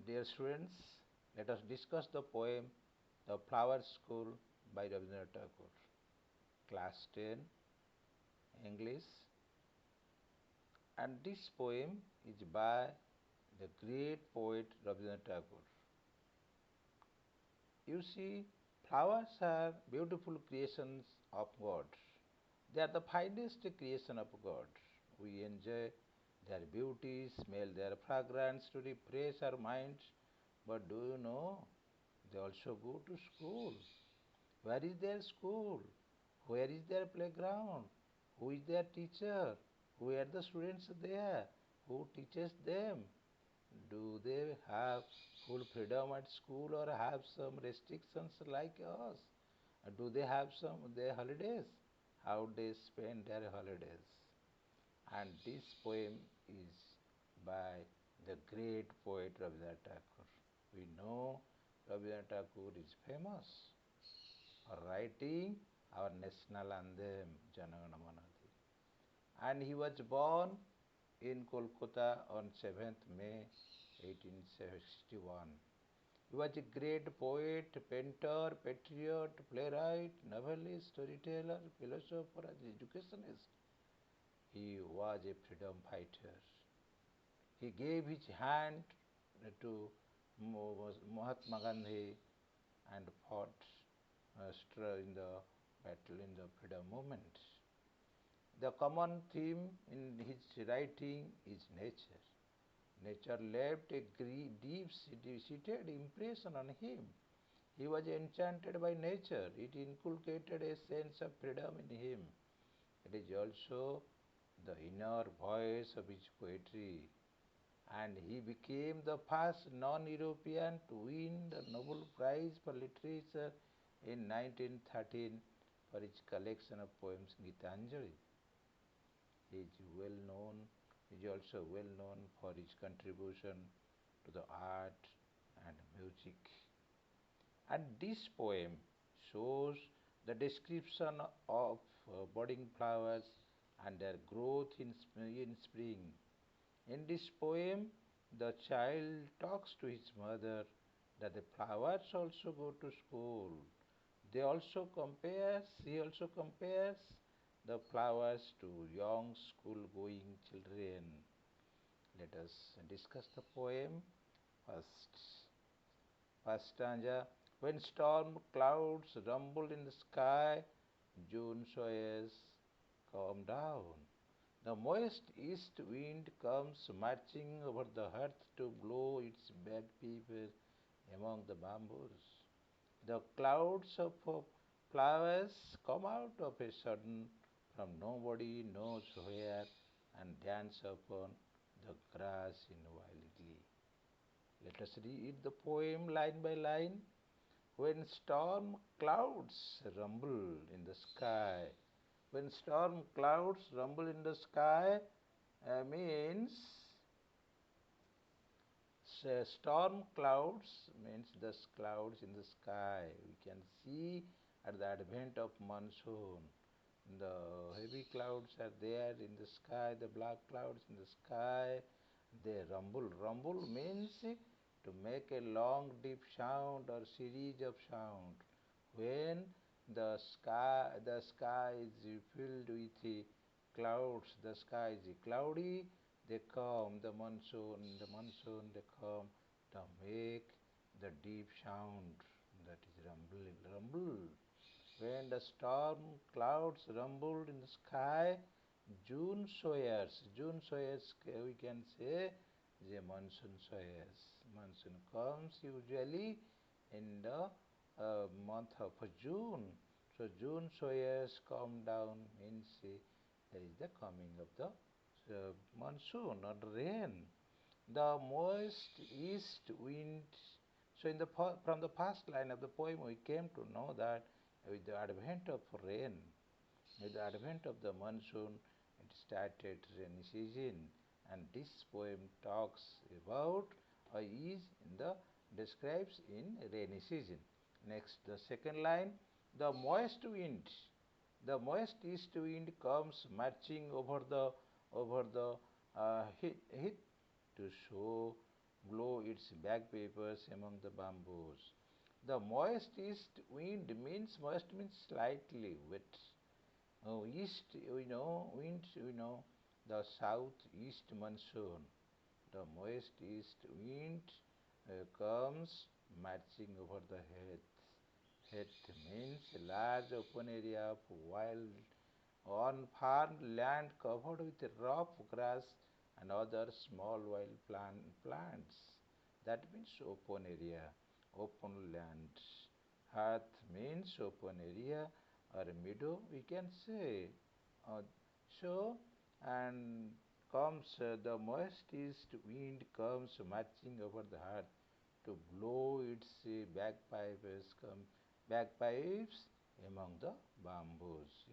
Dear students, let us discuss the poem The Flower School by Rabindranath Tagore. Class 10, English. And this poem is by the great poet Rabindranath Tagore. You see, flowers are beautiful creations of God. They are the finest creation of God. We enjoy their beauty, smell their fragrance to refresh our minds. But do you know, they also go to school. Where is their school? Where is their playground? Who is their teacher? Who are the students there? Who teaches them? Do they have full freedom at school or have some restrictions like us? Do they have some their holidays? How they spend their holidays? And this poem is by the great poet Rabindranath Tagore. We know Rabindranath Tagore is famous for writing our national anthem, Janagana Manadi. And he was born in Kolkata on 7th May 1861. He was a great poet, painter, patriot, playwright, novelist, storyteller, philosopher, and educationist. He was a freedom fighter. He gave his hand to Mahatma Gandhi and fought in the battle in the freedom movement. The common theme in his writing is nature. Nature left a deep-seated impression on him. He was enchanted by nature. It inculcated a sense of freedom in him. It is also the inner voice of his poetry. And he became the first non-European to win the Nobel Prize for Literature in 1913 for his collection of poems Gitanjali. He is well known. He is also well known for his contribution to the art and music. And this poem shows the description of budding flowers and their growth in spring. In this poem, the child talks to his mother that the flowers also go to school. He also compares the flowers to young school-going children. Let us discuss the poem first. First stanza. When storm clouds rumble in the sky, June showers come down. The moist east wind comes marching over the earth to blow its bagpipe among the bamboos. The clouds of flowers come out of a sudden from nobody knows where and dance upon the grass in wild glee. Let us read the poem line by line. When storm clouds rumble in the sky, when storm clouds rumble in the sky means storm clouds means the clouds in the sky. We can see at the advent of monsoon. The heavy clouds are there in the sky, the black clouds in the sky. They rumble. Rumble means to make a long deep sound or series of sound. When the sky is filled with clouds, the sky is cloudy, they come, the monsoon they come to make the deep sound that is rumble. When the storm clouds rumbled in the sky, June showers we can say the monsoon showers. Monsoon comes usually in the month of June. So June showers come down means there is the coming of the monsoon or rain. The moist east wind. So from the first line of the poem we came to know that with the advent of rain, with the advent of the monsoon, it started rainy season, and this poem talks about is in the describes in rainy season. Next, the second line, the moist east wind comes marching over the heath to show blow its bagpipers among the bamboos. The moist east wind means slightly wet. East, the southeast monsoon. The moist east wind comes marching over the heath. Heath means a large open area of wild on farm land covered with rough grass and other small wild plants. That means open area, open land. Heath means open area or meadow, we can say. Uh, so, and the moist east wind comes marching over the hearth to blow its bagpipes among the bamboos.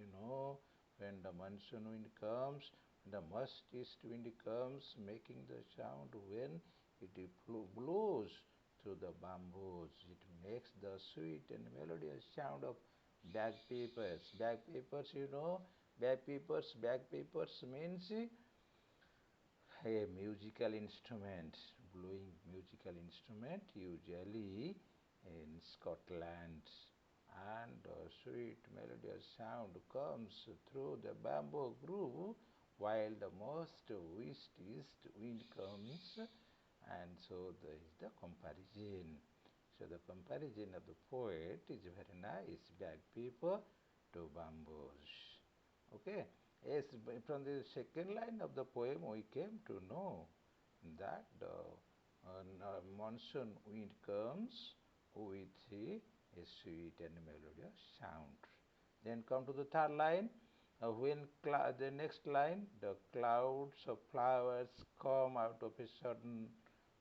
When the monsoon wind comes, the moist east wind comes, making the sound when it blows through the bamboos. It makes the sweet and melodious sound of bagpipers. Bagpipers means a musical instrument, blowing musical instrument, usually in Scotland. And a sweet melodious sound comes through the bamboo groove while the most east wind comes, and so there is the comparison. So the comparison of the poet is very nice, bagpiper to bamboos. Okay. Yes, from the second line of the poem, we came to know that the monsoon wind comes with a sweet and melodious sound. Then come to the third line. The next line, the clouds of flowers come out of a sudden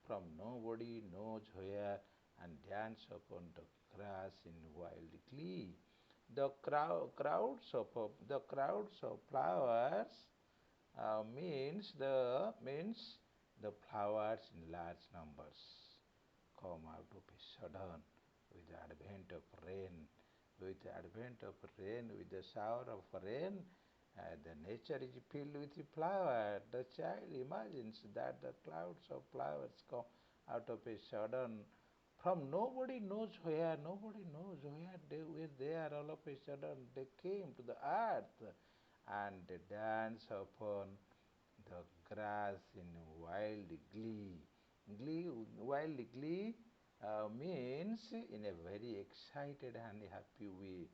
from nobody knows where and dance upon the grass in wild glee. The crowds of flowers means the flowers in large numbers come out of a sudden with the advent of rain. With the advent of rain, with the shower of rain, the nature is filled with flower. The child imagines that the clouds of flowers come out of a sudden from nobody knows where they were there. All of a sudden, they came to the earth and they dance upon the grass in wild glee. Wild glee means in a very excited and happy way.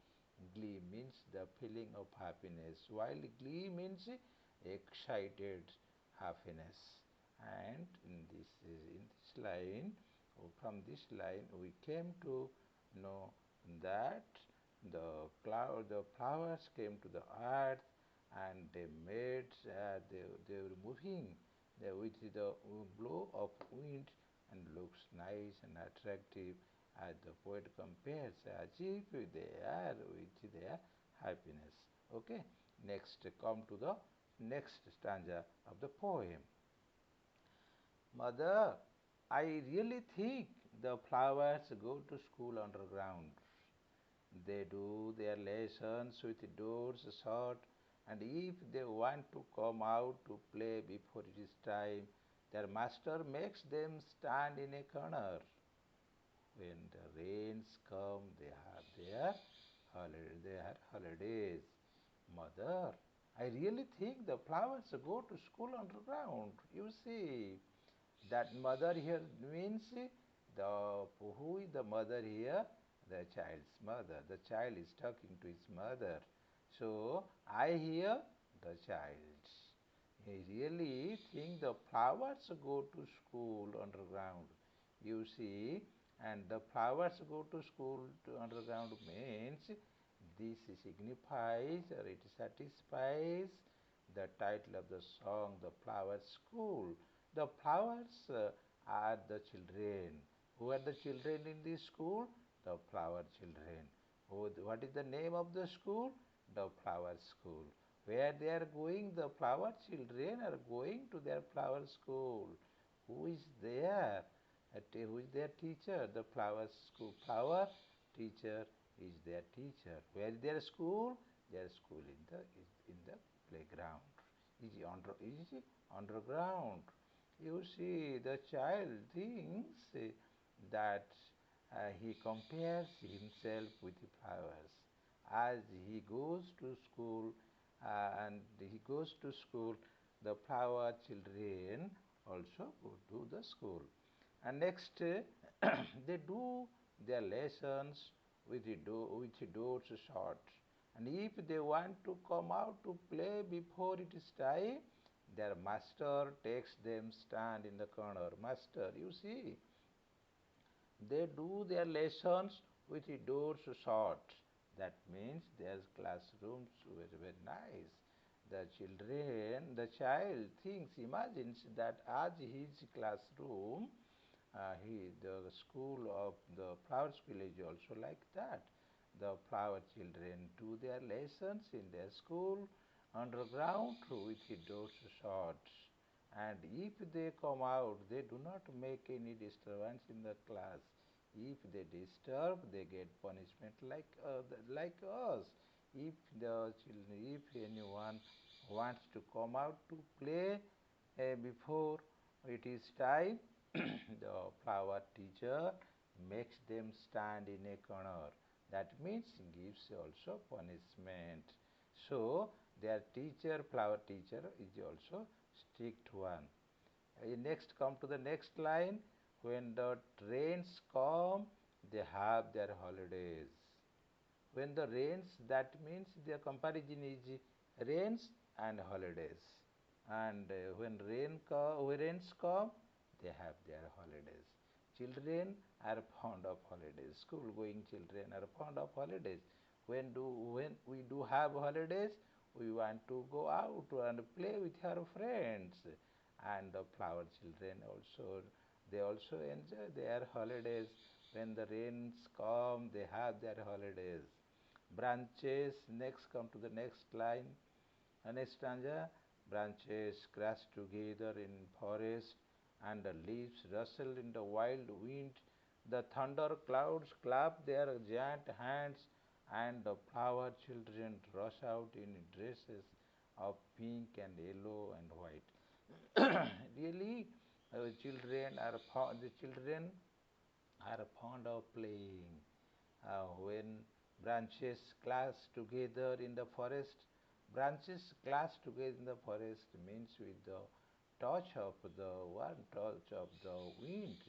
Glee means the feeling of happiness. Wild glee means excited happiness. And in this line, from this line, we came to know that the flowers came to the earth and they were moving with the blow of wind and looks nice and attractive as the poet compares as if they are with their happiness. Okay, next come to the next stanza of the poem. Mother, I really think the flowers go to school underground. They do their lessons with doors shut, and if they want to come out to play before it is time, their master makes them stand in a corner. When the rains come, their holidays. Mother, I really think the flowers go to school underground. You see, that mother here means who is the mother here? The child's mother. The child is talking to his mother. So I hear the child. I really think the flowers go to school underground. You see, and the flowers go to school to underground means this signifies or it satisfies the title of the song, The Flower School. The flowers are the children. Who are the children in this school? The flower children. What is the name of the school? The flower school. Where they are going, the flower children are going to their flower school. Who is there? Who is their teacher? The flower school. Flower teacher is their teacher. Where is their school? Their school in the playground. Is it underground? You see, the child thinks that he compares himself with the flowers. As he goes to school and he goes to school, the flower children also go to the school. And next, they do their lessons with the doors shut. And if they want to come out to play before it is time, their master takes them stand in the corner. Master, you see, they do their lessons with the doors shut. That means their classrooms very, very nice. The child thinks, imagines that as his classroom, the school of the flower school is also like that. The flower children do their lessons in their school underground with the doors shut. And if they come out, they do not make any disturbance in the class. If they disturb, they get punishment like us. If the children, if anyone wants to come out to play before it is time, the flower teacher makes them stand in a corner. That means gives also punishment. So their teacher, flower teacher, is also strict one. Next, come to the next line. When the rains come, they have their holidays. When the rains, that means the comparison is rains and holidays. And when rains come, they have their holidays. Children are fond of holidays. School going children are fond of holidays. When we do have holidays, we want to go out and play with our friends. And the flower children also, they also enjoy their holidays. When the rains come, they have their holidays. Branches, next, come to the next line. Next stanza, branches crash together in forest, and the leaves rustle in the wild wind. The thunder clouds clap their giant hands, and the flower children rush out in dresses of pink and yellow and white. Really, the children are fond of playing. When branches clash together in the forest, branches clash together in the forest means with the touch of the wind,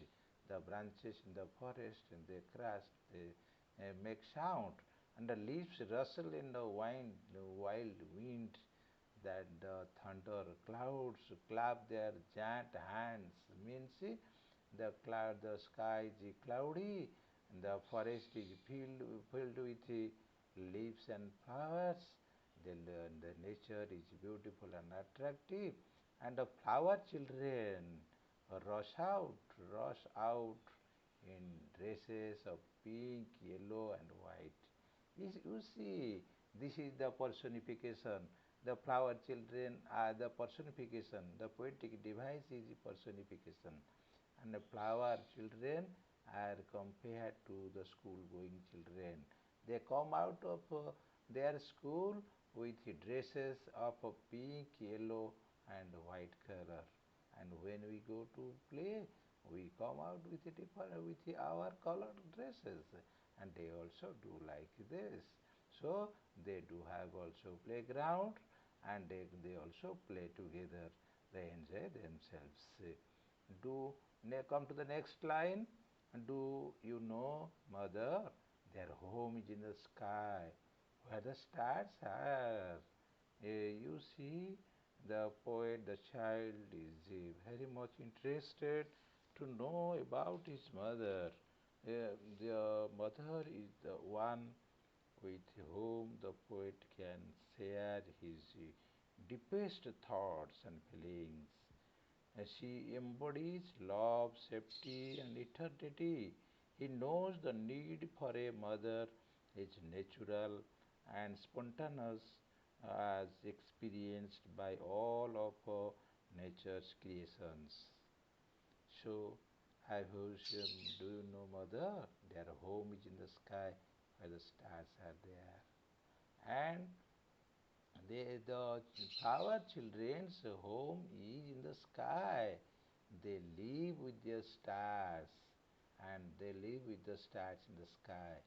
the branches in the forest and they crash, they make sound, and the leaves rustle in the wild wind. That the thunder clouds clap their giant hands means the sky is cloudy, and the forest is filled with leaves and flowers. The nature is beautiful and attractive, and the flower children rush out, rush out in dresses of pink, yellow, and white. You see, this is the personification. The flower children are the personification. The poetic device is the personification. And the flower children are compared to the school going children. They come out of their school with dresses of pink, yellow, and white color. And when we go to play, we come out with our colored dresses, and they also do like this. So they do have also playground, and they also play together. They enjoy themselves. Do come to the next line. Do you know, mother? Their home is in the sky, where the stars are. You see, the poet, the child is very much interested to know about his mother. The mother is the one with whom the poet can share his deepest thoughts and feelings. She embodies love, safety, and eternity. He knows the need for a mother is natural and spontaneous, as experienced by all of nature's creations. So, do you know, mother? Their home is in the sky where the stars are there. And the flower children's home is in the sky. the stars, and they live with the stars in the sky.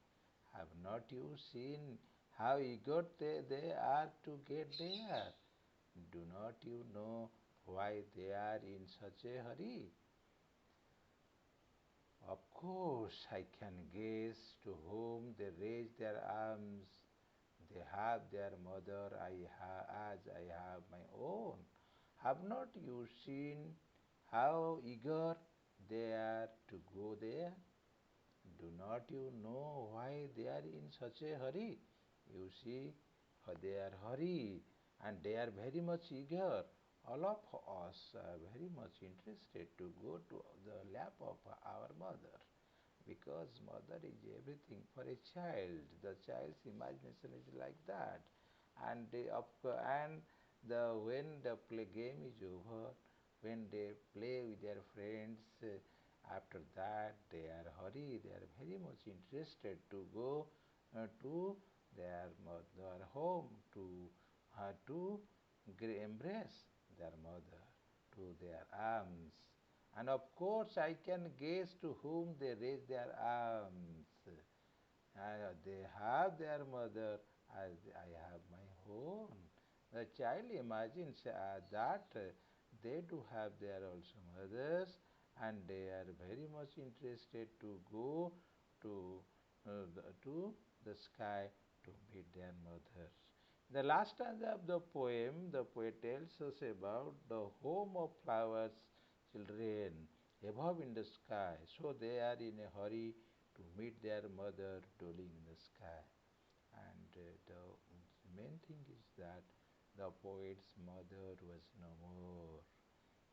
Have not you seen how eager they are to get there? Do not you know why they are in such a hurry? Of course, I can guess to whom they raise their arms. They have their mother as I have my own. Have not you seen how eager they are to go there? Do not you know why they are in such a hurry? You see, they are hurry and they are very much eager. All of us are very much interested to go to the lap of our mother because mother is everything for a child. The child's imagination is like that, and when the play game is over, when they play with their friends, after that they are hurry. They are very much interested to go to their mother home to embrace their mother to their arms. And of course, I can guess to whom they raise their arms. They have their mother as I have my own. The child imagines that they do have their also mothers, and they are very much interested to go to to the sky to meet their mothers. The last stanza of the poem, the poet tells us about the home of flowers, children, above in the sky. So they are in a hurry to meet their mother dwelling in the sky. And the main thing is that the poet's mother was no more.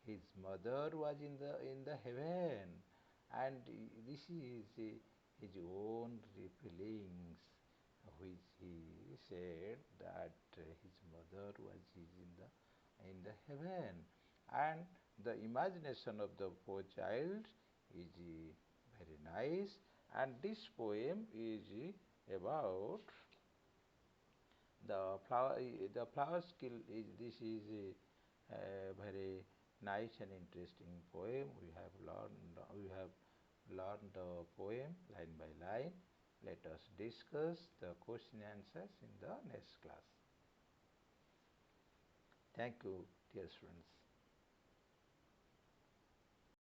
His mother was in the heaven, and this is his own feelings, which he said that his mother was in the heaven, and the imagination of the poor child is very nice, and this poem is about the flower skill. Is this is a very nice and interesting poem. We have learned the poem line by line. Let us discuss the question answers in the next class. Thank you, dear students.